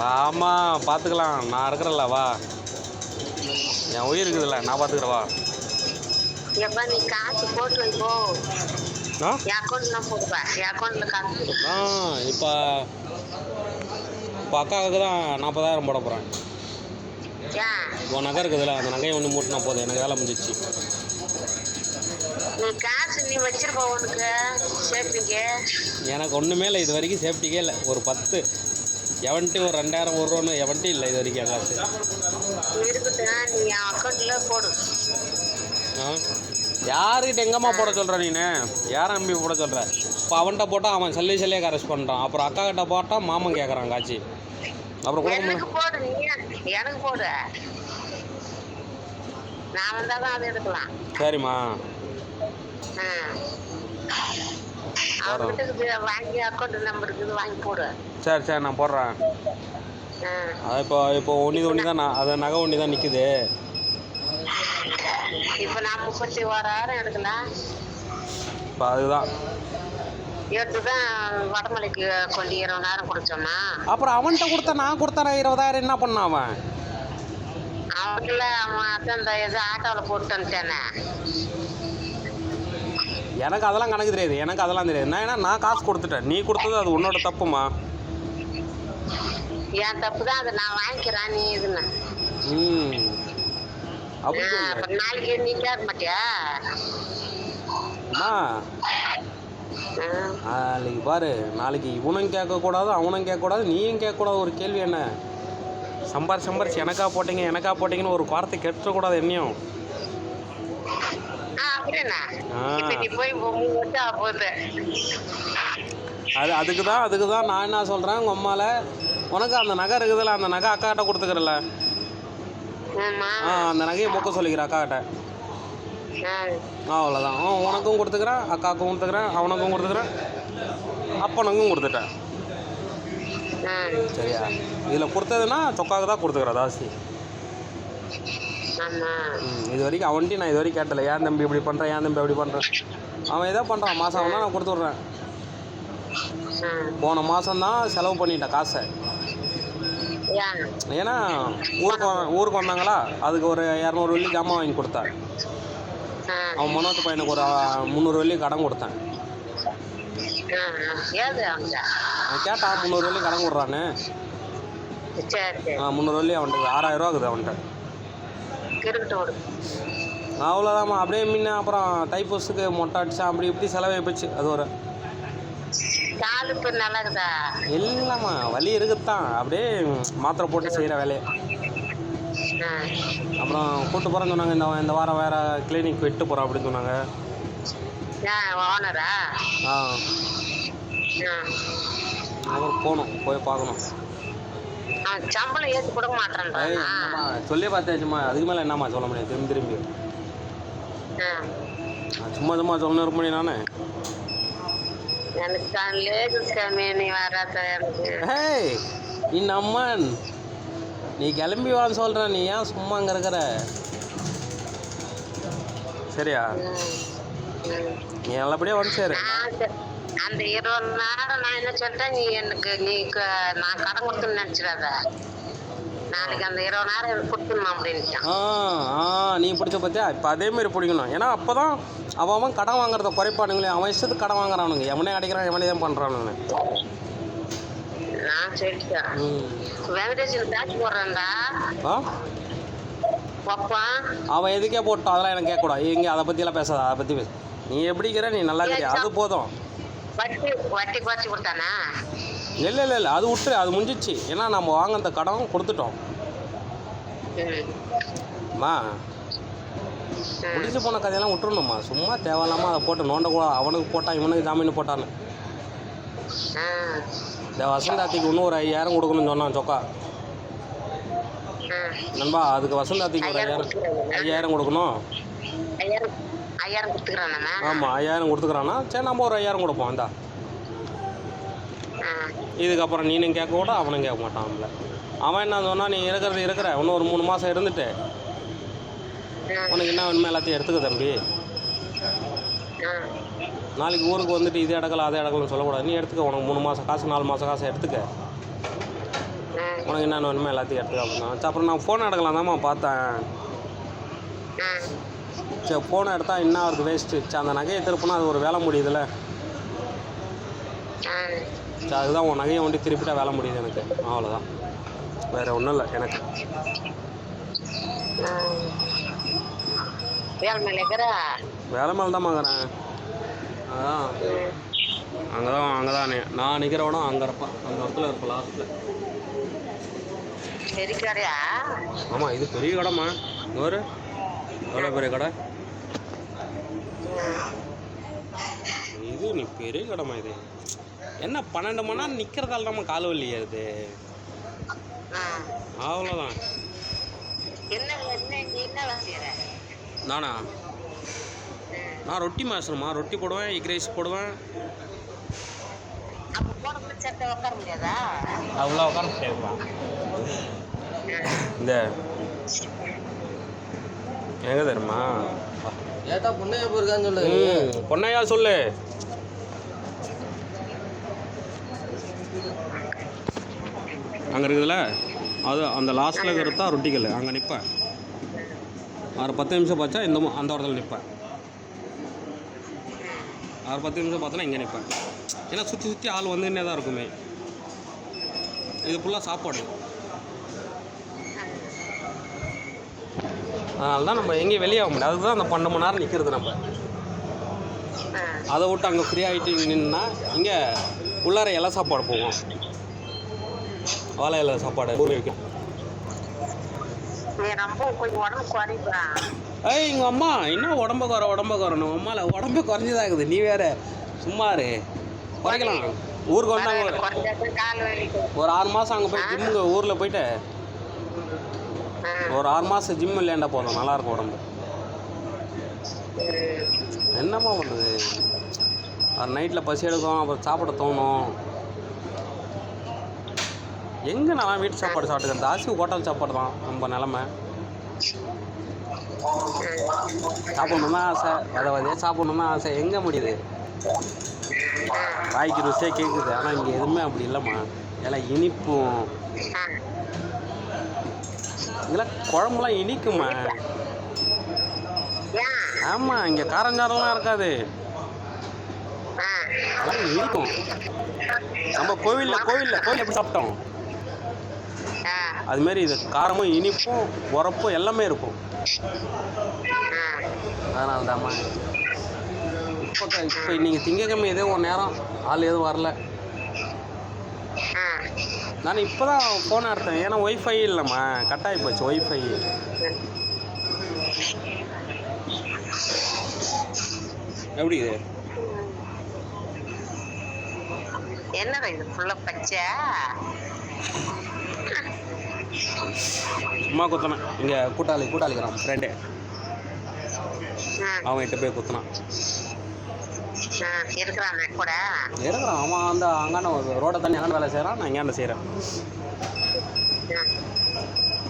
வாமா பார்த்துக்கலாம், நான் இருக்கிறேன்ல, வா. என் உயிர் இருக்குதுல்ல, நான் பார்த்துக்கிறேன், வா. எப்பா நீ காசு போட்டு வை போ. ஆ என் அக்கௌண்ட்ல போடுப்பா, என் அக்கௌண்ட்ல காசு போடு. ஆ இப்போ அக்காவுக்கு தான் 40,000 போட போகிறேன். ஏன் உன் நகை இருக்குதுல்ல, அந்த நகையை ஒன்று மூட்டினா போதும், எனக்கு வேலை முடிஞ்சிச்சு. நீ காசு நீ வச்சிருப்ப உனக்கு சேஃப்டிக்கு. எனக்கு ஒன்றுமே இல்லை, இது வரைக்கும் சேஃப்டிக்கே இல்லை. ஒரு 10 எவன்ட்டி ஒரு 2,000 1 எவன்ட்டி இல்லை இது வரைக்கும் என் காசு. இருக்கட்டும், நீ என் அக்கௌண்ட்ல போடு. ஆ யாருக்கிட்ட எங்கம்மா போட சொல்கிற நீனு? யாரை நம்பி போட சொல்கிற? இப்போ அவன்கிட்ட போட்டால் அவன் சல்லியாக கரெக்ட் பண்ணுறான். அப்புறம் அக்கா கிட்ட போட்டால் மாமன் கேட்குறான் காட்சி. அப்புறம் கூட எனக்கு போடு, நீ எனக்கு போடு. நான் வந்தா தான் அதை எடுக்கலாம். சரிம்மா. அவர்கிட்ட வாங்கி அக்கௌண்ட் நம்பர் இருக்குது, வாங்கி போடு. சரி சரி, நான் போடுறேன். அது இப்போ ஒன்று தான் நான் அதை நகை ஒன்று தான் நிற்குது. இப்போ நான் 31,000 எடுக்கலாம். இப்போ அதுதான் எடுத்துதான் வடமலைக்கு கொண்டு 20,000 கொடுத்தோம்னா. அப்புறம் அவன்கிட்ட கொடுத்தா நான் கொடுத்தேன் 20,000 என்ன பண்ணான் அவன்? அவன்ல அவன் அந்த இது ஆட்டோவில் போட்டு வந்துட்டானே. எனக்கு அதெல்லாம் கணக்கு தெரியாது, எனக்கு அதெல்லாம் தெரியாது. நான் ஏன்னா நான் காசு கொடுத்துட்டேன், நீ கொடுத்தது அது உன்னோட தப்புமா. என் தப்பு தான், அதை நான் வாங்கிக்கிறேன். நீ இதுன்னு அப்படி நாளைக்கு நீ கேட்க மாட்டியா? நாளைக்கு பாரு, நாளைக்கு இவனும் கேட்கக்கூடாது அவனும் கேட்கக்கூடாது நீயும் கேட்கக்கூடாது. ஒரு கேள்வி என்ன, சம்பாரிச்சு எனக்கா போட்டீங்கன்னு ஒரு வார்த்தை கேட்டக்கூடாது என்னையும். அதுக்கு தான் நான் என்ன சொல்கிறேன், உங்கள் அம்மாவில் உனக்கு அந்த நகை இருக்குதுல்ல, அந்த நகை அக்காட்ட கொடுத்துக்கிறல. அந்த நகையை மொக்க சொல்லிக்கிறேன் அக்காட்ட. அவ்வளோதான். உனக்கும் கொடுத்துக்கிறேன், அக்காவுக்கும் கொடுத்துக்கிறேன், அவனுக்கும் கொடுத்துக்கிறேன், அப்பனுக்கும் கொடுத்துட்டேன். சரியா? இதில் கொடுத்ததுன்னா சொக்காவுக்கு தான் கொடுத்துக்கிறேன் ஜாஸ்தி. இது வரைக்கும் அவன்ட்டி நான் இது வரைக்கும் கேட்டல, ஏன் தம்பி இப்படி பண்ணுறேன், ஏன் தம்பி அப்படி பண்ணுறேன். அவன் எதோ பண்ணுறான், மாதம் ஆகுனா நான் கொடுத்து விட்றேன். போன மாதம்தான் செலவு பண்ணிட்டேன் காசை. ஏன்னா ஊருக்கு வந்தாங்களா, அதுக்கு ஒரு 200 வெள்ளி ஜாமான் வாங்கி கொடுத்தேன். அவன் மனோத்து பையனுக்கு ஒரு 300 வெள்ளி கடன் கொடுத்தேன். கேட்டான் 300 வெள்ளி கடன் கொடுறான்னு. 300 வெள்ளி அவன்கிட்ட 6,000 ரூபா இருக்குது அவன்கிட்ட. அவ்வளோதாம்மா. அப்படியே முன்ன அப்புறம் தைப்பூசுக்கு மொட்டை அடிச்சா அப்படி இப்படி செலவே போச்சு. அது ஒரு இல்லைம்மா, வலி இருக்குதான், அப்படியே மாத்திரை போட்டு செய்கிற வேலையை. அப்புறம் கூப்பிட்டு போகிறேன்னு சொன்னாங்க, இந்த வாரம் வேறு கிளினிக் விட்டு போகிறோம் அப்படின்னு சொன்னாங்க. அப்புறம் போகணும், போய் பார்க்கணும். சம்பளம் ஏற்றி கொடுக்க மாட்டேன் சொல்லி பார்த்தாச்சும்மா, அதுக்கு மேலே என்னம்மா சொல்ல முடியும்? திரும்பி சும்மா சொல்லணும் இருக்க முடியும் நானே. நீ நம்மன், நீ கிளம்பி வான்னு சொல்ற, நீ ஏன் சும்மா அங்கே இருக்கிற? சரியா? நீ நல்லபடியா வந்து சேரு. அந்த 20,000 நான் என்ன சொல்லிட்டேன், நீ எனக்கு நான் கடன் கொடுத்துன்னு நினைச்சிடாத. நாளைக்கு அந்த 20,000 கொடுத்துடணும் அப்படின்ட்டான். நீ பிடிச்ச பத்தியா? இப்போ அதேமாரி பிடிக்கணும். ஏன்னா அப்போ தான் அவன் கடன் வாங்குறத குறைப்பானுங்களே. அவன் இஷ்டத்துக்கு கடன் வாங்குறானுங்க, எவனே அடைக்கிறான், எவனே தான் பண்ணுறானுங்க. நான் சொல்லிட்டேன், வெங்கடேஷன் காசு போடுறேன்டா. அவன் எதுக்கே போட்டோம், அதெல்லாம் எனக்கு கேட்கக்கூடாது. இங்கே அதை பற்றியெல்லாம் பேசாத, அதை பற்றி பேச. நீ எப்படிங்கிற, நீ நல்லா கிடையாது, அது போதும். வட்டி குறைச்சி கொடுத்தானா? இல்லை அது விட்டுரு, அது முடிஞ்சிச்சு. ஏன்னா நம்ம வாங்கின கடன் கொடுத்துட்டோம். முடிச்சு போன கதையெல்லாம் விட்டுருணும்மா. சும்மா தேவையில்லாமல் அதை போட்டு நோண்டக்கூடாது. அவனுக்கு போட்டான், இவனுக்கு ஜாமீன் போட்டான்னு. இந்த வசந்தாத்திக்கு இன்னும் ஒரு 5,000 கொடுக்கணும்னு சொன்னான் சொக்கா நண்பா. அதுக்கு வசந்தாத்திக்கு ஒரு 5,000 கொடுக்கணும். ஆமாம், 5,000 கொடுத்துக்கிறான்னா சரி, நம்ம ஒரு 5,000 கொடுப்போம். இந்தா, இதுக்கப்புறம் நீனும் கேட்க கூட அவனும் கேட்க மாட்டான். அவங்கள அவன் என்ன சொன்னால், நீ இருக்கிற இன்னும் ஒரு 3 மாதம் இருந்துட்டு உனக்கு என்ன வேணுமோ எல்லாத்தையும் எடுத்துக்க தம்பி. நாளைக்கு ஊருக்கு வந்துட்டு இது இடக்கல அதை இடக்கலன்னு சொல்லக்கூடாது. நீ எடுத்துக்க, உனக்கு 3 மாதம் காசு 4 மாதம் காசு எடுத்துக்க. உனக்கு என்னென்ன வேணுமோ எல்லாத்தையும் எடுத்துக்க அப்படின்னா. அப்புறம் நான் ஃபோன் எடுக்கலாம் தான்மா பார்த்தேன். சரி ஃபோனை எடுத்தால் என்ன அவருக்கு வேஸ்ட்டு. சரி அந்த நகையை திருப்பினா அது ஒரு வேலை முடியுதுல்ல. சரி அதுதான் உன் நகையை ஒண்டி திருப்பிட்டா வேலை முடியுது எனக்கு. அவ்வளோதான், வேறு ஒன்றும் இல்லை எனக்கு. வேலை மேலே தான் வாங்குறேன். அதான் அங்கே தான் நான் நிற்கிறவனும் அங்கே இருப்பேன். அந்த இடத்துல இருப்பேன் லாஸ்ட்டில். பெரிய கடையா? ஆமாம், இது பெரிய கடைம்மா. ஒரு எவ்வளோ பெரிய கடை இது. நீ பெரிய கடைம்மா இது. என்ன 12 மணி நேரம் நிற்கிறதால நம்ம கால் வலி ஏறுது. அவ்வளோதான். நானா? நான் ரொட்டி மாஸ்டர்மா. ரொட்டி போடுவேன், எக் ரைஸ் போடுவேன். அவ்வளோ உட்கார முடியாதுப்பா. இந்த எங்க தெரியுமா? ஏட்டா பொண்ணையா போயிருக்கான்னு சொல்லு. பொண்ணையா சொல்லு. அங்கே இருக்குதுல்ல, அது அந்த லாஸ்ட்டில் இருக்கிறதா ரொட்டிக்கல். அங்கே நிற்பேன். ஒரு 10 நிமிஷம் பார்த்தா அந்த இடத்துல நிற்பேன். ஒரு 10 நிமிஷம் பார்த்தோன்னா இங்கே நிற்பேன். ஏன்னா சுற்றி சுற்றி ஆள் வந்துன்னே தான் இருக்குமே. இது ஃபுல்லாக சாப்பாடு. அதனால தான் நம்ம எங்கேயும் வெளியே ஆக முடியாது. அதுதான் அந்த 12 மணி நேரம் நிற்கிறது நம்ம. அதை விட்டு அங்கே ஃப்ரீ ஆகிட்டு நின்னா இங்கே உள்ளார இலை சாப்பாடு போவோம். வாழை இலை சாப்பாடு வைக்கும். ஏய் எங்கள் அம்மா இன்னும் உடம்பு குறணும். அம்மாவில் உடம்பு குறைஞ்சதாக இருக்குது. நீ வேறு சும்மாரு குறைக்கலாம். ஊருக்கு வந்தாங்க ஒரு 6 மாதம் அங்கே போய் ஜிம்முங்க ஊரில் போயிட்டு ஒரு 6 மாதம் ஜிம் இல்லையாண்டா போதும், நல்லாயிருக்கும் உடம்பு. என்னம்மா பண்ணுது, அது நைட்டில் பசி எடுக்கும், அப்புறம் சாப்பிட தோணும். எங்கே நான் வீட்டு சாப்பாடு சாப்பிட்டுக்கிறேன். ஜாஸ்தி ஹோட்டல் சாப்பாடு தான் நம்ம நிலமை. சாப்பிட்ணுன்னா ஆசை, வதையே சாப்பிட்ணுன்னா ஆசை. எங்கே முடியுது, வாய்க்கு ருசியாக கேட்குது. ஆனால் இங்கே எதுவுமே அப்படி இல்லைம்மா. எல்லாம் இனிப்பும் இதெல்லாம் குழம்புலாம் இனிக்குமா. ஆமாம், இங்கே காரஞ்சாரெல்லாம் இருக்காது, அதெல்லாம் இனிக்கும். நம்ம கோவிலில் எப்படி சாப்பிட்டோம் அதுமாரி இது காரமும் இனிப்பும் உரப்பும் எல்லாமே இருக்கும். அதனால தாம்மா இப்போ நீங்கள் திங்கக்கிழமை ஏதோ ஒரு நேரம் ஆள் எதுவும் வரல. நான் இப்போ தான் ஃபோனை எடுத்தேன். ஏன்னா ஒய்ஃபை இல்லைம்மா, கட்டாகி போச்சு ஒய்ஃபை. எப்படி இது என்னடா இது ஃபுல்லா பச்சை? சும்மா குத்தினேன். இங்கே கூட்டாளிக்கிறான் ஃப்ரெண்டு, அவன்கிட்ட போய் குத்தினான். இருக்கிறான் கூட இருக்கிறான். அவன் வந்து அங்கான ரோடை தண்ணி அங்கே வேலை செய்கிறான், நான் இங்கே செய்கிறேன்.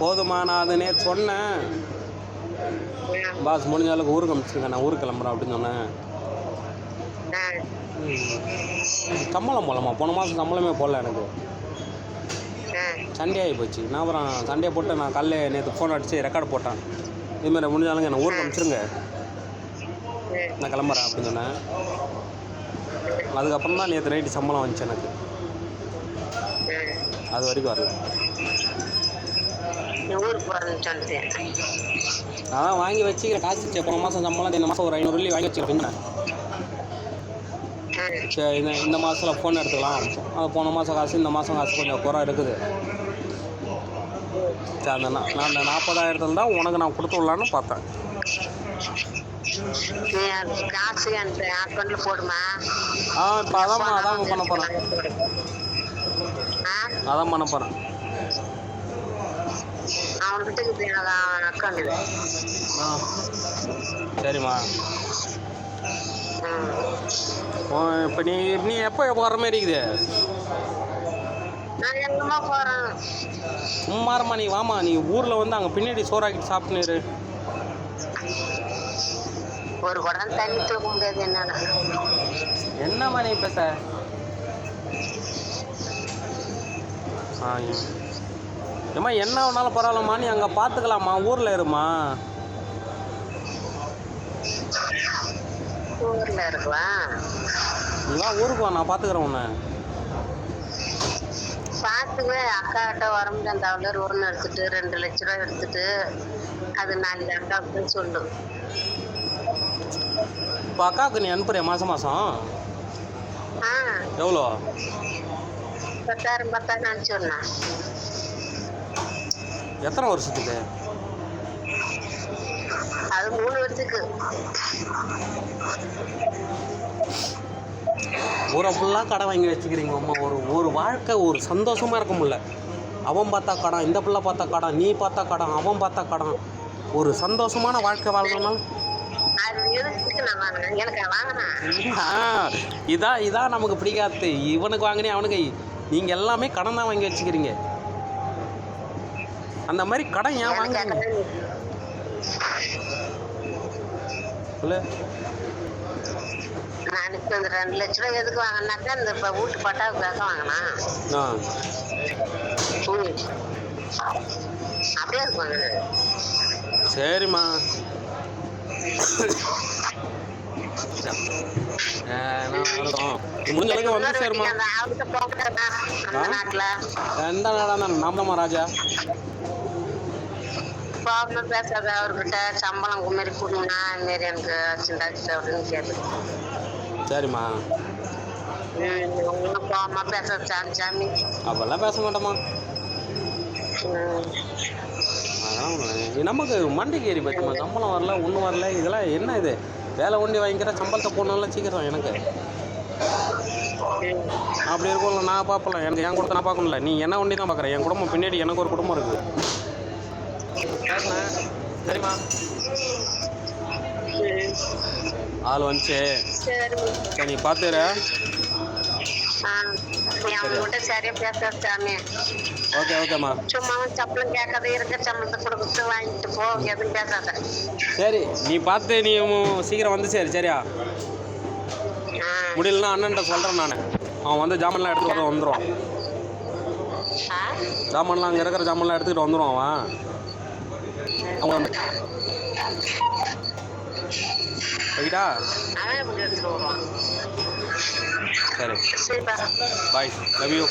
போதுமா, நான் அது நேற்று சொன்னேன். பாஸ் முடிஞ்ச அளவுக்கு ஊருக்கு அனுப்பிச்சிருக்கேன், நான் ஊருக்கு கிளம்புறேன் அப்படின்னு சொன்னேன். சம்பளம் போடலாமா, போன மாதம் சம்பளமே போடல எனக்கு. சண்டே ஆகி போச்சு. நான் அப்புறம் சண்டே போட்டு நான் காலையில் நேற்று ஃபோன் அடித்து ரெக்கார்டு போட்டேன். இதுமாதிரி முடிஞ்சாலுங்க என்னை ஊருக்கு அனுப்பிச்சிருங்க, நான் கிளம்புறேன் அப்படின்னு சொன்னேன். அதுக்கப்புறம் தான் நேற்று நைட்டு சம்பளம் வந்துச்சு எனக்கு. அது வரைக்கும் வரல. அதான் வாங்கி வச்சுக்கிறேன் காசு. போன மாதம் சம்பளம் இந்த மாதம் ஒரு 500 வெள்ளி வாங்கி வச்சுருக்கேன். சரி இந்த மாதத்தில் ஃபோன் எடுத்துக்கலாம். அது போன மாதம் காசு இந்த மாதம் காசு கொஞ்சம் குறை இருக்குது. சரி அந்த நான் அந்த 40,000 தான் உனக்கு நான் கொடுத்து விடலான்னு பார்த்தேன். போடுமா? இப்போ அதான் பண்ண போகிறேன். அதான் பண்ண போகிறேன். சரிம்மா. இப்போ நீ எப்போ வர மாதிரி இருக்குது? சும்மாரம்மா நீ வாமா, நீ ஊரில் வந்து அங்கே பின்னாடி சோறாக்கிட்டு சாப்பிட்டுன்னு ஒரு குடம் தண்ணி தூக்க முடியாது. என்னம்மா நீ பேச? ஏம்மா என்ன வேணாலும் பரவாயில்லம்மா, நீ அங்கே பார்த்துக்கலாம்மா, ஊரில் இருமா. ஊர்ல இருக்கலாம். நீ வா, ஊருக்கு வா, நான் பார்த்துக்கிறேன் உன்னை. பார்த்துக்குவேன். அக்கா கிட்ட வர முடியும். அந்த அவளர் உரம் எடுத்துட்டு 2 லட்ச ரூபா எடுத்துட்டு அது நாளைக்கு அக்காவுக்கு சொல்லு. இப்போ அக்காவுக்கு நீ அனுப்புறியா மாதம் மாதம்? ஆ எவ்வளோ? 10,000 அனுப்பிச்சுடனா. எத்தனை வருஷத்துக்கு? அது 3 வருஷத்துக்கு. ஊரை ஃபுல்லாக கடை வாங்கி வச்சுக்கிறீங்க அம்மா. ஒரு வாழ்க்கை ஒரு சந்தோஷமாக இருக்க முடியல. அவன் பார்த்தா கடன், இந்த பிள்ளை பார்த்தா கடன், நீ பார்த்தா கடன், அவன் பார்த்தா கடன். ஒரு சந்தோஷமான வாழ்க்கை வாழ்றதுனால அது எதுக்கு நான் வாங்கினேன்? எனக்கு வாங்கினேன். இதான் நமக்கு பிடிக்காது. இவனுக்கு வாங்கினே அவனுக்கு. நீங்கள் எல்லாமே கடன் தான் வாங்கி வச்சுக்கிறீங்க. அந்த மாதிரி கடன் ஏன் வாங்குறீங்க சொல்லு. நான் இப்போ இந்த 2 லட்ச ரூபா எதுக்கு வாங்கினாக்கா இந்த இப்போ வீட்டு பட்டாவுக்காக வாங்கினா. அப்படியே இருக்கு வாங்கினது. சரிம்மா. முடிஞ்ச அளவுக்கு வந்து சேருமா. எந்த நாடாக நாமமா ராஜா போகாம பேசாத. அவர்கிட்ட சம்பளம் குமாரி கொடுங்கண்ணா, இதுமாரி எனக்கு சிண்டாச்சு அப்படின்னு கேட்டு. சரிம்மா. ஒன்றும் போகாம பேசாத சாமி. அப்பெல்லாம் பேச மாட்டோமா. அதெல்லாம் நமக்கு மண்டிக்கு ஏறி போச்சுமா. சம்பளம் வரல, ஒன்றும் வரல. இதெல்லாம் என்ன இது? வேலை ஒண்டி வாங்கிக்கிற சம்பளத்தை போடணும்ல சீக்கிரம் எனக்கு. அப்படி இருக்கும்ல, நான் பார்ப்பலாம். எனக்கு என் கொடுத்த நான் பார்க்கணும்ல. நீ என்ன ஒண்டி தான் பார்க்குறேன். என் குடும்பம் பின்னாடி எனக்கு ஒரு குடும்பம் இருக்குது. சரிம்மா. ஆள் வந்துச்சு. சரி நீ பார்த்துற. சரியா பேச சாமி. ஓகே ஓகேம்மா. சும்மா சம்பளம் கேட்காத, இருக்க சம்பளத்தை கொடுத்து வாங்கிட்டு போ, எதுவும் பேசாத. சரி நீ பார்த்து நீ சீக்கிரம் வந்து சரி. சரியா? முடியலன்னா அண்ணன்ட்ட சொல்கிறேன் நான். அவன் வந்து ஜாமான்லாம் எடுத்துகிட்டு வந்துடுவான். ஜாமான்லாம் அங்கே இருக்கிற ஜாமான்லாம் எடுத்துக்கிட்டு வந்துடுவான் அவன். அவன் வந்து ரைட்டா? சரி பாய். Love you.